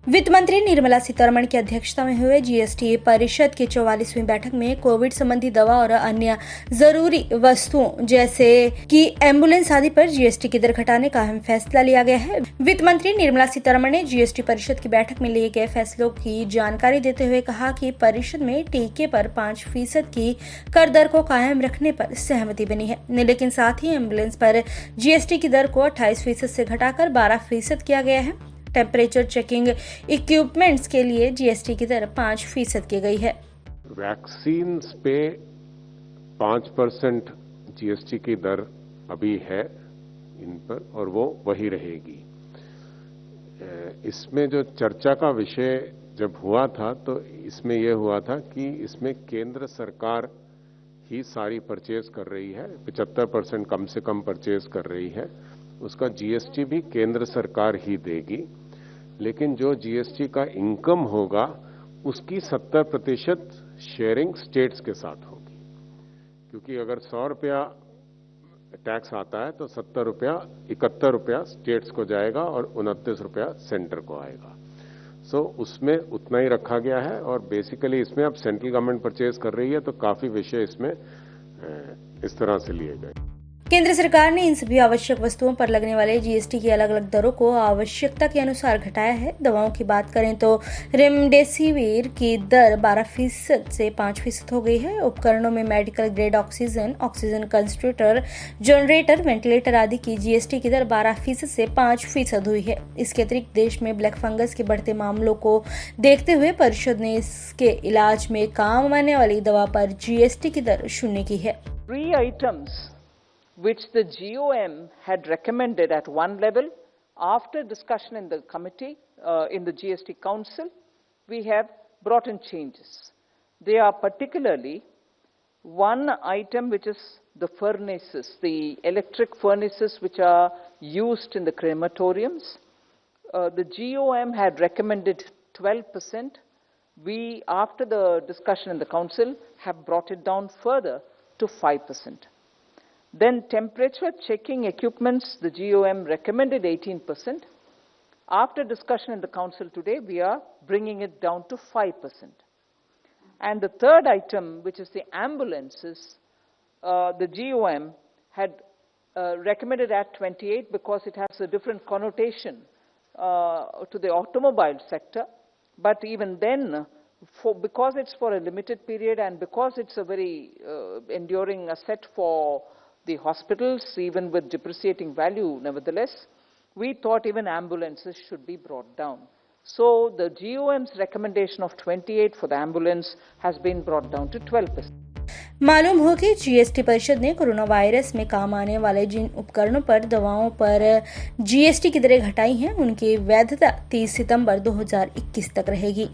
वित्त मंत्री निर्मला सीतारमण की अध्यक्षता में हुए जीएसटी परिषद की 44वीं बैठक में कोविड संबंधी दवा और अन्य जरूरी वस्तुओं जैसे कि एम्बुलेंस आदि पर जीएसटी की दर घटाने का अहम फैसला लिया गया है। वित्त मंत्री निर्मला सीतारमण ने जीएसटी परिषद की बैठक में लिए गए फैसलों की जानकारी देते हुए कहा कि परिषद में टीके पर 5% की कर दर को कायम रखने पर सहमति बनी है, लेकिन साथ ही एम्बुलेंस पर जीएसटी की दर को 28% से घटाकर 12% किया गया है। टेम्परेचर चेकिंग इक्विपमेंट्स के लिए जीएसटी की दर 5% की गई है। वैक्सीन पे 5% जीएसटी की दर अभी है इन पर और वो वही रहेगी। इसमें जो चर्चा का विषय जब हुआ था तो इसमें यह हुआ था कि इसमें केंद्र सरकार ही सारी परचेज कर रही है, 75% कम से कम परचेज कर रही है, उसका जीएसटी भी केंद्र सरकार ही देगी, लेकिन जो जीएसटी का इनकम होगा उसकी 70% शेयरिंग स्टेट्स के साथ होगी, क्योंकि अगर 100 रुपया टैक्स आता है तो 71 रुपया स्टेट्स को जाएगा और 29 रुपया सेंटर को आएगा। सो उसमें उतना ही रखा गया है और बेसिकली इसमें अब सेंट्रल गवर्नमेंट परचेज कर रही है तो काफी विषय इसमें इस तरह से लिए गए। केंद्र सरकार ने इन सभी आवश्यक वस्तुओं पर लगने वाले जीएसटी की अलग अलग दरों को आवश्यकता के अनुसार घटाया है। दवाओं की बात करें तो रेमडेसिविर की दर 12% से 5% हो गई है। उपकरणों में medical grade oxygen, oxygen concentrator, generator, ventilator आदि की जीएसटी की दर 12% से 5% हुई है। इसके अतिरिक्त देश में ब्लैक फंगस के बढ़ते मामलों को देखते हुए परिषद ने इसके इलाज में काम आने वाली दवा पर जीएसटी की दर 0 की है। 3 items which the GOM had recommended at one level, after discussion in the committee, in the GST Council, we have brought in changes. They are particularly one item which is the furnaces, the electric furnaces which are used in the crematoriums. The GOM had recommended 12%. We, after the discussion in the Council, have brought it down further to 5%. Then temperature checking equipments, the GOM recommended 18%. After discussion in the Council today, we are bringing it down to 5%. And the third item, which is the ambulances, the GOM had recommended at 28 because it has a different connotation to the automobile sector. But even then, because it's for a limited period and because it's a very enduring asset for the hospitals, even with depreciating value, nevertheless, we thought even ambulances should be brought down. So the GOM's recommendation of 28 for the ambulance has been brought down to 12%. मालूम हो कि GST परिषद ने corona virus में काम आने वाले जिन उपकरणों पर दवाओं पर जीएसटी की दरें घटाई हैं, उनकी वैधता 30 सितंबर 2021 तक रहेगी।